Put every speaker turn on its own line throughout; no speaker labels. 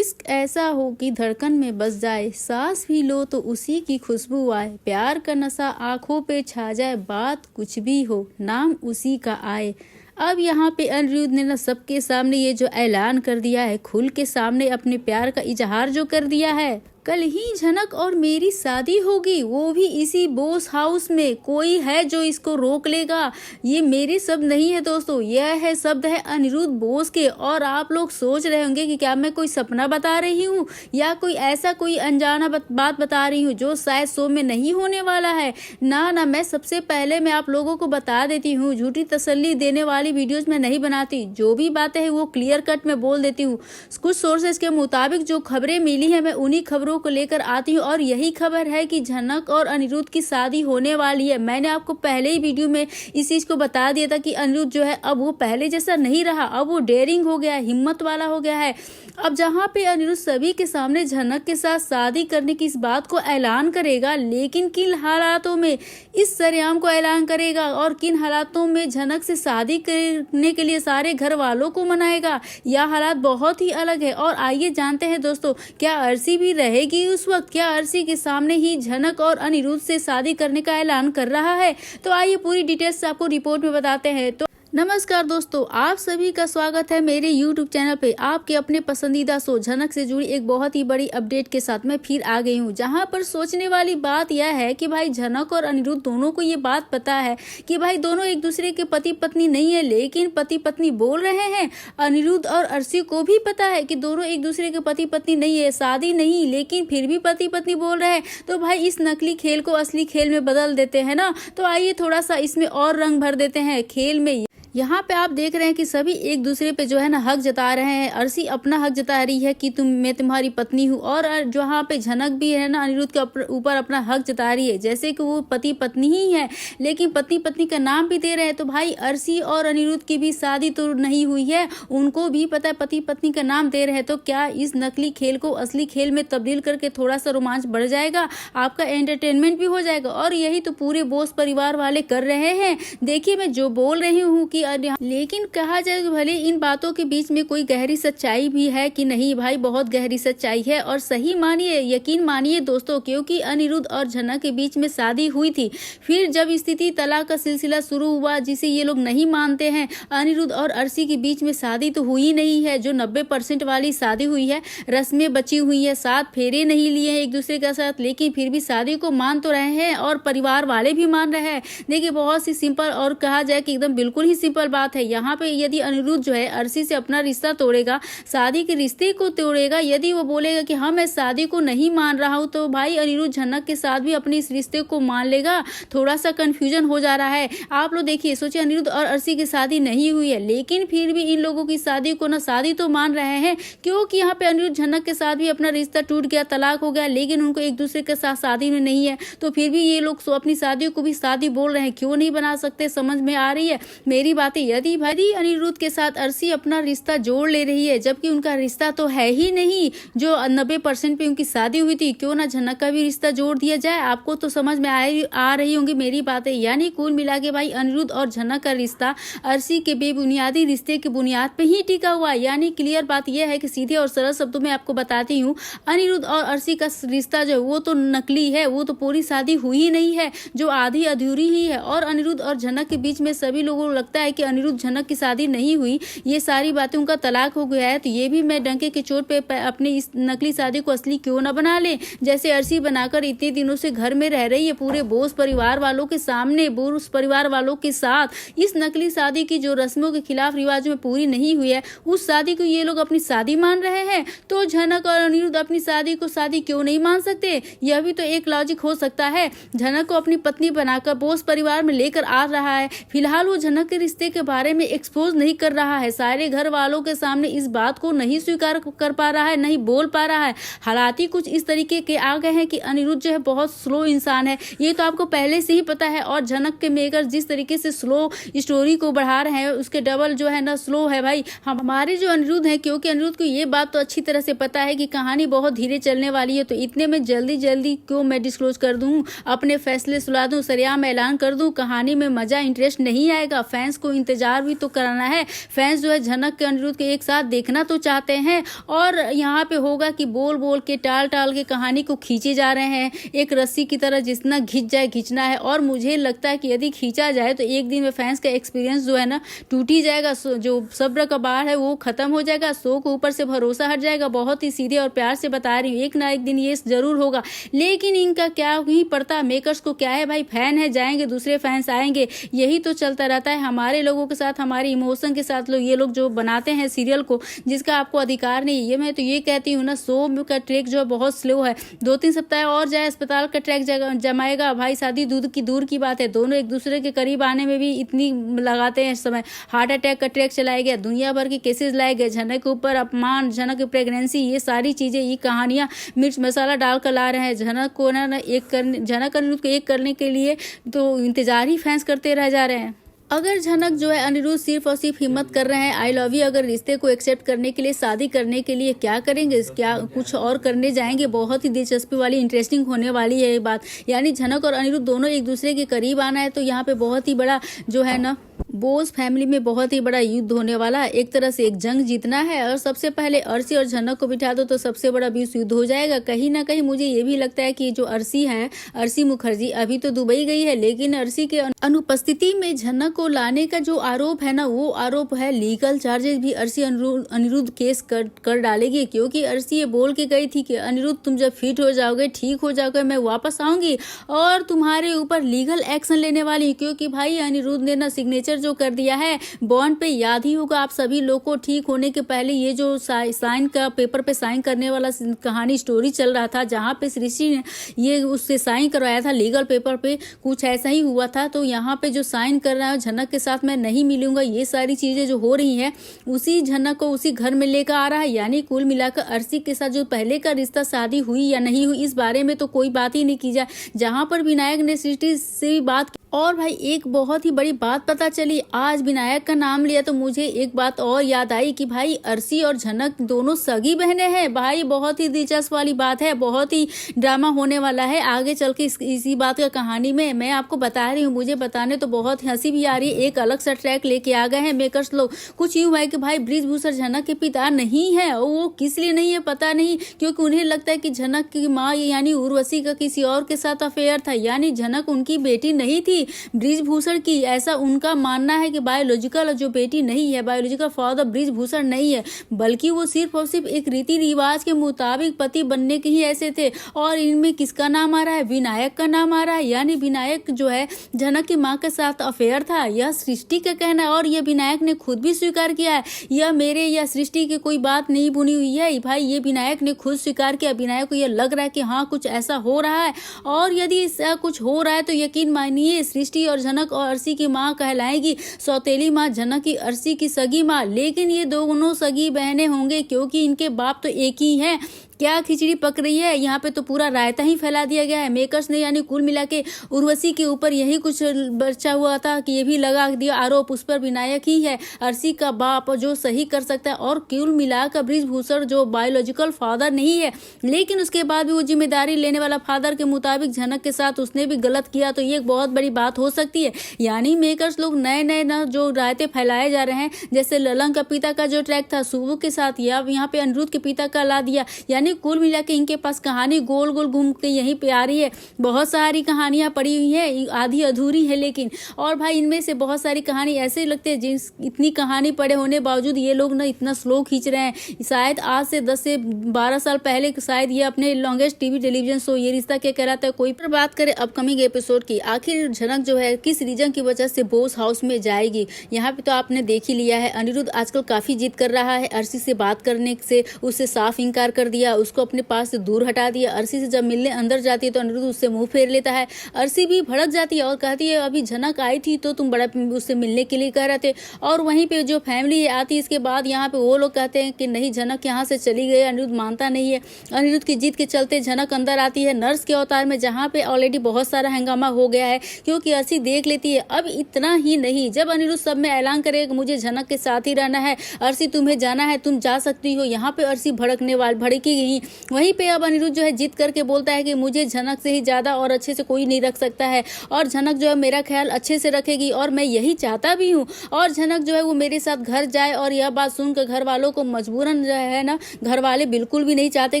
इश्क ऐसा हो कि धड़कन में बस जाए, सांस भी लो तो उसी की खुशबू आए, प्यार का नशा आंखों पे छा जाए, बात कुछ भी हो नाम उसी का आए। अब यहाँ पे अनिरुद्ध ने ना सबके सामने ये जो ऐलान कर दिया है, खुल के सामने अपने प्यार का इजहार जो कर दिया है। कल ही झनक और मेरी शादी होगी, वो भी इसी बोस हाउस में। कोई है जो इसको रोक लेगा? ये मेरे शब्द नहीं है दोस्तों, यह है शब्द है अनिरुद्ध बोस के। और आप लोग सोच रहे होंगे कि क्या मैं कोई सपना बता रही हूँ या कोई ऐसा कोई अनजाना बात बता रही हूँ जो शायद शो में नहीं होने वाला है। ना ना, मैं सबसे पहले मैं आप लोगों को बता देती हूँ, झूठी तसल्ली देने वाली वीडियोस में नहीं बनाती। जो भी बातें हैं वो क्लियर कट में बोल देती हूँ। कुछ सोर्सेज के मुताबिक जो खबरें मिली है मैं उन्हीं खबरों को लेकर आती हूँ। और यही खबर है कि झनक और अनिरुद्ध की शादी होने वाली है। मैंने आपको पहले ही वीडियो में इस चीज को बता दिया था कि अनिरुद्ध जो है अब वो पहले जैसा नहीं रहा, अब वो डेयरिंग हो गया है, हिम्मत वाला हो गया है। अब जहाँ पे अनिरुद्ध सभी के सामने झनक के साथ शादी करने की इस बात को ऐलान करेगा, लेकिन किन हालातों में इस सरेआम को ऐलान करेगा और किन हालातों में झनक से शादी करने के लिए सारे घर वालों को मनाएगा, यह हालात बहुत ही अलग है। और आइए जानते हैं दोस्तों, क्या अर्शी भी रहेगी उस वक्त? क्या अर्शी के सामने ही झनक और अनिरुद्ध से शादी करने का ऐलान कर रहा है? तो आइए पूरी डिटेल्स आपको रिपोर्ट में बताते हैं। तो नमस्कार दोस्तों, आप सभी का स्वागत है मेरे YouTube चैनल पे। आपके अपने पसंदीदा शो झनक से जुड़ी एक बहुत ही बड़ी अपडेट के साथ मैं फिर आ गई हूँ, जहाँ पर सोचने वाली बात यह है कि भाई झनक और अनिरुद्ध दोनों को ये बात पता है कि भाई दोनों एक दूसरे के पति पत्नी नहीं है, लेकिन पति पत्नी बोल रहे हैं। अनिरुद्ध और अर्शी को भी पता है कि दोनों एक दूसरे के पति पत्नी नहीं है, शादी नहीं, लेकिन फिर भी पति पत्नी बोल रहे हैं। तो भाई इस नकली खेल को असली खेल में बदल देते हैं ना। तो आइए थोड़ा सा इसमें और रंग भर देते हैं खेल में। यहाँ पे आप देख रहे हैं कि सभी एक दूसरे पे जो है ना हक जता रहे हैं। अर्शी अपना हक जता रही है कि मैं तुम्हारी पत्नी हूँ, और जहाँ पे झनक भी है ना अनिरुद्ध के ऊपर अपना हक जता रही है, जैसे कि वो पति पत्नी ही है, लेकिन पति पत्नी का नाम भी दे रहे हैं। तो भाई अर्शी और अनिरुद्ध की भी शादी तो नहीं हुई है, उनको भी पता है पति पत्नी का नाम दे रहे हैं। तो क्या इस नकली खेल को असली खेल में तब्दील करके थोड़ा सा रोमांच बढ़ जाएगा, आपका एंटरटेनमेंट भी हो जाएगा। और यही तो पूरे बोस परिवार वाले कर रहे हैं। देखिए मैं जो बोल रही हूँ कि लेकिन कहा जाए तो भले इन बातों के बीच में कोई गहरी सच्चाई भी है कि नहीं, भाई बहुत गहरी सच्चाई है। और सही मानिए, यकीन मानिए दोस्तों, क्योंकि अनिरुद्ध और झनक के बीच में शादी हुई थी, फिर जब स्थिति तलाक का सिलसिला शुरू हुआ जिसे ये लोग नहीं मानते हैं, अनिरुद्ध और अर्शी के बीच में शादी तो हुई नहीं है। जो 90% वाली शादी हुई है, रस्में बची हुई है, 7 फेरे नहीं लिए हैं एक दूसरे के साथ, लेकिन फिर भी शादी को मान तो रहे हैं और परिवार वाले भी मान रहे हैं। देखिए बहुत सी सिंपल और कहा जाए कि एकदम बिल्कुल ही सिंपल बात है। यहाँ पे यदि अनिरुद्ध जो है अर्शी से अपना रिश्ता तोड़ेगा, शादी के रिश्ते को तोड़ेगा, यदि वो बोलेगा कि हाँ मैं शादी को नहीं मान रहा हूँ, तो भाई अनिरुद्ध झनक के साथ भी अपने इस रिश्ते को मान लेगा। थोड़ा सा कंफ्यूजन हो जा रहा है। आप लोग देखिए, सोचिए अनिरुद्ध और अर्शी की शादी नहीं हुई है, लेकिन फिर भी इन लोगों की शादी को ना शादी तो मान रहे हैं, क्योंकि यहाँ पे अनिरुद्ध झनक के साथ भी अपना रिश्ता टूट गया, तलाक हो गया, लेकिन उनको एक दूसरे के साथ शादी में नहीं है। तो फिर भी ये लोग अपनी शादियों को भी शादी बोल रहे हैं। क्यों नहीं बना सकते? समझ में आ रही है मेरी बातें? यदि भाई अनिरुद्ध के साथ अर्शी अपना रिश्ता जोड़ ले रही है, जबकि उनका रिश्ता तो है ही नहीं, जो 90% पे उनकी शादी हुई थी, क्यों ना झनक का भी रिश्ता जोड़ दिया जाए। आपको तो समझ में आ रही होंगी मेरी बातें। यानी कुल मिला के भाई अनिरुद्ध और झनक का रिश्ता अर्शी के बेबुनियादी रिश्ते की बुनियाद पे ही टिका हुआ। यानी क्लियर बात यह है कि सीधे और सरल शब्दों में आपको बताती हूँ, अनिरुद्ध और अर्शी का रिश्ता जो है वो तो नकली है, वो तो पूरी शादी हुई ही नहीं है, जो आधी अधूरी ही है। और अनिरुद्ध और झनक के बीच में सभी लोगों को लगता है कि अनिरुद्ध झनक की शादी नहीं हुई, ये सारी बातें उनका तलाक हो गया है। तो ये भी मैं डंके के चोट पे अपनी इस नकली शादी को असली क्यों ना बना ले, जैसे अर्शी बनाकर इतने दिनों से घर में रह रही है पूरे बोस परिवार वालों के सामने, बोस परिवार वालों के साथ। इस नकली शादी की जो रस्मों के खिलाफ रिवाजों में पूरी नहीं हुई है, उस शादी को ये लोग अपनी शादी मान रहे हैं। तो झनक और अनिरुद्ध अपनी शादी को शादी क्यों नहीं मान सकते? यह भी तो एक लॉजिक हो सकता है। झनक को अपनी पत्नी बनाकर बोस परिवार में लेकर आ रहा है, फिलहाल वो झनक के रिश्ते के बारे में एक्सपोज नहीं कर रहा है, सारे घर वालों के सामने इस बात को नहीं स्वीकार कर पा रहा है, नहीं बोल पा रहा है। हालात ही कुछ इस तरीके के आ गए हैं कि अनिरुद्ध जो है बहुत स्लो इंसान है, ये तो आपको पहले से ही पता है। और झनक के मेकर जिस तरीके से स्लो स्टोरी को बढ़ा रहे हैं, उसके डबल जो है ना स्लो है भाई हमारे जो अनिरुद्ध है, क्योंकि अनिरुद्ध को ये बात तो अच्छी तरह से पता है कि कहानी बहुत धीरे चलने वाली है। तो इतने में जल्दी जल्दी क्यों मैं डिस्क्लोज कर दूं, अपने फैसले सुला दूं, सरेआम ऐलान कर दूं, कहानी में मजा इंटरेस्ट नहीं आएगा, फैंस को को इंतजार भी तो कराना है। फैंस जो है झनक के अनिरुद्ध के एक साथ देखना तो चाहते हैं और यहाँ पे होगा कि बोल बोल के टाल टाल के कहानी को खींचे जा रहे हैं एक रस्सी की तरह, जितना खींच जाए खींचना है। और मुझे लगता है कि यदि खींचा जाए तो एक दिन में फैंस का एक्सपीरियंस जो है ना टूट ही जाएगा, जो सब्र का बाढ़ है वो खत्म हो जाएगा, शो के ऊपर से भरोसा हट जाएगा। बहुत ही सीधे और प्यार से बता रही हूँ, एक ना एक दिन ये जरूर होगा। लेकिन इनका क्या ही पड़ता, मेकर्स को क्या है भाई, फैन है जाएंगे, दूसरे फैंस आएंगे, यही तो चलता रहता है हमारे लोगों के साथ, हमारे इमोशन के साथ। ये लोग जो बनाते हैं सीरियल को, जिसका आपको अधिकार नहीं है। मैं तो ये कहती हूँ ना, शो का ट्रैक जो बहुत स्लो है, 2-3 सप्ताह और जाए अस्पताल का ट्रैक जमाएगा भाई। शादी दूर की बात है, दोनों एक दूसरे के करीब आने में भी इतनी लगाते हैं समय। हार्ट अटैक का ट्रैक चलाया गया, दुनिया भर के केसेस लाए गए, झनक के ऊपर अपमान, झनक की प्रेगनेंसी, ये सारी चीजें, ये कहानियां मिर्च मसाला डालकर ला रहे हैं। झनक को ना झनक अनिरुद्ध को एक करने के लिए तो इंतजार ही फैंस करते रह जा रहे हैं। अगर झनक जो है अनिरुद्ध सिर्फ और सिर्फ हिम्मत कर रहे हैं आई लव यू अगर रिश्ते को एक्सेप्ट करने के लिए, शादी करने के लिए, क्या करेंगे, क्या कुछ और करने जाएंगे? बहुत ही दिलचस्पी वाली इंटरेस्टिंग होने वाली है ये बात। यानी झनक और अनिरुद्ध दोनों एक दूसरे के करीब आना है, तो यहाँ पे बहुत ही बड़ा जो है ना बोस फैमिली में बहुत ही बड़ा युद्ध होने वाला है। एक तरह से एक जंग जीतना है और सबसे पहले अर्शी और झनक को बिठा दो तो सबसे बड़ा विश्व युद्ध हो जाएगा। कहीं ना कहीं मुझे ये भी लगता है कि जो अर्शी है, अर्शी मुखर्जी अभी तो दुबई गई है, लेकिन अर्शी के अनुपस्थिति में झनक को लाने का जो आरोप है ना, वो आरोप है लीगल चार्जेस भी अर्शी अनिरुद्ध केस कर डालेगी। क्योंकि अर्शी ये बोल के गई थी कि अनिरुद्ध तुम जब फिट हो जाओगे, ठीक हो जाओगे, मैं वापस आऊंगी और तुम्हारे ऊपर लीगल एक्शन लेने वाली। क्योंकि भाई अनिरुद्ध ने ना सिग्नेचर जो कर दिया है बॉन्ड पे, याद ही होगा आप सभी लोग को, ठीक होने के पहले ये जो साइन का पेपर पे साइन करने वाला कहानी स्टोरी चल रहा था, जहाँ पे सृष्टि ने ये उससे साइन करवाया था लीगल पेपर पे, कुछ ऐसा ही हुआ था। तो यहाँ पे जो साइन कर रहा है झनक के साथ मैं नहीं मिलूंगा, ये सारी चीजें जो हो रही हैं उसी झनक को उसी घर में लेकर आ रहा है। यानी कुल मिलाकर अर्शी के साथ जो पहले का रिश्ता, शादी हुई या नहीं हुई, इस बारे में तो कोई बात ही नहीं की जाए। जहां पर विनायक ने सृष्टि से भी बात, और भाई एक बहुत ही बड़ी बात पता चली, आज विनायक का नाम लिया तो मुझे एक बात और याद आई कि भाई अर्शी और झनक दोनों सगी बहनें हैं। भाई बहुत ही दिलचस्प वाली बात है, बहुत ही ड्रामा होने वाला है आगे चल के इसी बात का कहानी में। मैं आपको बता रही हूँ, मुझे बताने तो बहुत हंसी भी आ रही है। एक अलग सा ट्रैक लेके आ गए हैं मेकर्स लोग। कुछ यूं है कि भाई बृजभूषण झनक के पिता नहीं है, वो किस लिए नहीं है पता नहीं, क्योंकि उन्हें लगता है कि झनक की माँ यानी उर्वशी का किसी और के साथ अफेयर था, यानी झनक उनकी बेटी नहीं थी बृजभूषण की। ऐसा उनका मानना है कि बायोलॉजिकल जो बेटी नहीं है, बायोलॉजिकल फादर बृजभूषण नहीं है, बल्कि वो सिर्फ और सिर्फ एक रीति रिवाज के मुताबिक पति बनने के ही ऐसे थे। और इनमें किसका नाम आ रहा है? विनायक का नाम आ रहा है। यानी विनायक जो है झनक की माँ के साथ अफेयर था, यह सृष्टि का कहना है और यह विनायक ने खुद भी स्वीकार किया है। यह मेरे या सृष्टि की कोई बात नहीं बुनी हुई है भाई, ये विनायक ने खुद स्वीकार किया। विनायक को यह लग रहा है कि हाँ कुछ ऐसा हो रहा है, और यदि ऐसा कुछ हो रहा है तो यकीन मानिए सृष्टि और झनक और अर्शी की माँ कहलाएगी। सौतेली माँ झनक की, अर्शी की सगी माँ, लेकिन ये दोनों सगी बहनें होंगे क्योंकि इनके बाप तो एक ही हैं। क्या खिचड़ी पक रही है यहाँ पे, तो पूरा रायता ही फैला दिया गया है मेकर्स ने। यानी कुल मिला के उर्वशी के ऊपर यही कुछ बचा हुआ था कि ये भी लगा दिया आरोप, उस पर विनायक ही है अर्शी का बाप जो सही कर सकता है। और कुल मिलाकर बृजभूषण जो बायोलॉजिकल फादर नहीं है, लेकिन उसके बाद भी वो जिम्मेदारी लेने वाला फादर के मुताबिक झनक के साथ उसने भी गलत किया, तो ये एक बहुत बड़ी बात हो सकती है। यानी मेकर्स लोग नए नए न जो रायते फैलाए जा रहे हैं, जैसे ललन का पिता का जो ट्रैक था शुभू के साथ, या यहाँ पे अनिरुद्ध के पिता का ला दिया। यानी कुल मिला के इनके पास कहानी गोल गोल घूम के यहीं पे आ रही है। बहुत सारी कहानियां पड़ी हुई हैं, आधी अधूरी है लेकिन, और भाई इनमें से बहुत सारी कहानी ऐसे लगते हैं जिस इतनी कहानी पड़े होने बावजूद ये लोग ना इतना स्लो खींच रहे हैं। शायद आज से 10 से 12 साल पहले शायद ये अपने लॉन्गेस्ट टीवी टेलीविजन शो ये रिश्ता क्या कहलाता है कोई पर बात करें अपकमिंग एपिसोड की। आखिर झनक जो है किस रीजन की वजह से बोस हाउस में जाएगी, यहाँ पे तो आपने देख ही लिया है। अनिरुद्ध आजकल काफी जिद कर रहा है, अर्शी से बात करने से उससे साफ इनकार कर दिया, उसको अपने पास से दूर हटा दिया। अर्शी से जब मिलने अंदर जाती है तो अनिरुद्ध उससे मुंह फेर लेता है। अर्शी भी भड़क जाती है और कहती है अभी झनक आई थी तो तुम बड़ा उससे मिलने के लिए कह रहे थे। और वहीं पे जो फैमिली आती है इसके बाद यहाँ पे वो लोग कहते हैं कि नहीं झनक यहाँ से चली गई। अनिरुद्ध मानता नहीं है। अनिरुद्ध की जिद के चलते झनक अंदर आती है नर्स के अवतार में, जहाँ पे ऑलरेडी बहुत सारा हंगामा हो गया है क्योंकि अर्शी देख लेती है। अब इतना ही नहीं, जब अनिरुद्ध सब में ऐलान करेगा मुझे झनक के साथ ही रहना है, अर्शी तुम्हें जाना है, तुम जा सकती हो, यहाँ पे अर्शी भड़केगी नहीं। वहीं पे अब अनिरुद्ध जो है जिद करके बोलता है कि मुझे झनक से ही ज़्यादा और अच्छे से कोई नहीं रख सकता है और झनक जो है मेरा ख्याल अच्छे से रखेगी और मैं यही चाहता भी हूँ। और झनक जो है वो मेरे साथ घर जाए। और यह बात सुनकर घर वालों को मजबूरन जो है ना, घर वाले बिल्कुल भी नहीं चाहते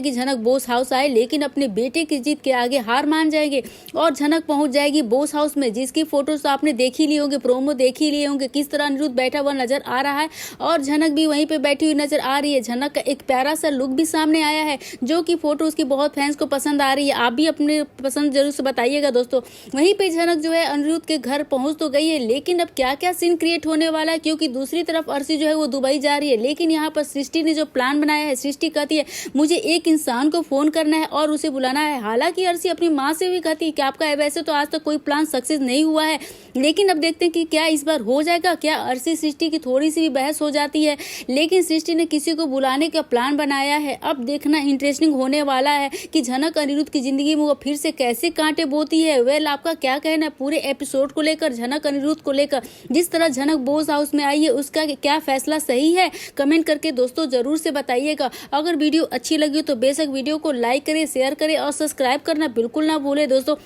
कि झनक बोस हाउस आए, लेकिन अपने बेटे की जिद के आगे हार मान जाएंगे और झनक पहुंच जाएगी बोस हाउस में, जिसकी फोटोज आपने देख ही ली होंगे, प्रोमो देख ही लिए होंगे, किस तरह अनिरुद्ध बैठा हुआ नजर आ रहा है और झनक भी वहीं पे बैठी हुई नजर आ रही है। झनक का एक प्यारा सा लुक भी सामने आया है जो कि फोटो उसकी बहुत फैंस को पसंद आ रही है। आप भी अपने पसंद जरूर से बताइएगा दोस्तों। वहीं पे झनक जो है अनिरुद्ध के घर पहुंच तो गई है, लेकिन अब क्या क्या सीन क्रिएट होने वाला है, क्योंकि दूसरी तरफ अर्शी जो है वो दुबई जा रही है। लेकिन यहाँ पर सृष्टि ने जो प्लान बनाया है, सृष्टि कहती है मुझे एक इंसान को फोन करना है और उसे बुलाना है। हालांकि अर्शी अपनी माँ से भी कहती है कि आपका वैसे तो आज तक कोई प्लान सक्सेस नहीं हुआ है, लेकिन अब देखते हैं कि क्या इस बार हो जाएगा। क्या अर्शी सृष्टि की थोड़ी सी भी बहस हो जाती है, लेकिन सृष्टि ने किसी को बुलाने का प्लान बनाया है। अब देखना इंटरेस्टिंग होने वाला है कि झनक अनिरुद्ध की जिंदगी में वो फिर से कैसे कांटे बोती है। वेल, आपका क्या कहना है पूरे एपिसोड को लेकर, झनक अनिरुद्ध को लेकर? जिस तरह झनक बोस हाउस में आई है उसका क्या फैसला सही है? कमेंट करके दोस्तों जरूर से बताइएगा। अगर वीडियो अच्छी लगी तो बेशक वीडियो को लाइक करें, शेयर करें और सब्सक्राइब करना बिल्कुल ना भूलें दोस्तों।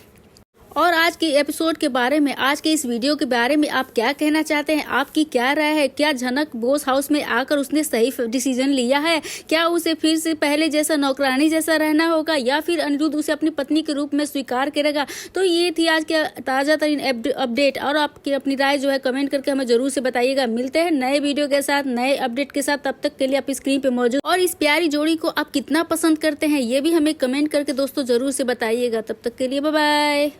और आज के एपिसोड के बारे में, आज के इस वीडियो के बारे में आप क्या कहना चाहते हैं? आपकी क्या राय है? क्या झनक बोस हाउस में आकर उसने सही डिसीजन लिया है? क्या उसे फिर से पहले जैसा नौकरानी जैसा रहना होगा या फिर अनिरुद्ध उसे अपनी पत्नी के रूप में स्वीकार करेगा? तो ये थी आज के ताज़ा तरीन अपडेट और आपकी अपनी राय जो है कमेंट करके हमें जरूर से बताइएगा। मिलते हैं नए वीडियो के साथ, नए अपडेट के साथ। तब तक के लिए आप स्क्रीन पे मौजूद और इस प्यारी जोड़ी को आप कितना पसंद करते हैं ये भी हमें कमेंट करके दोस्तों जरूर से बताइएगा। तब तक के लिए बाय बाय।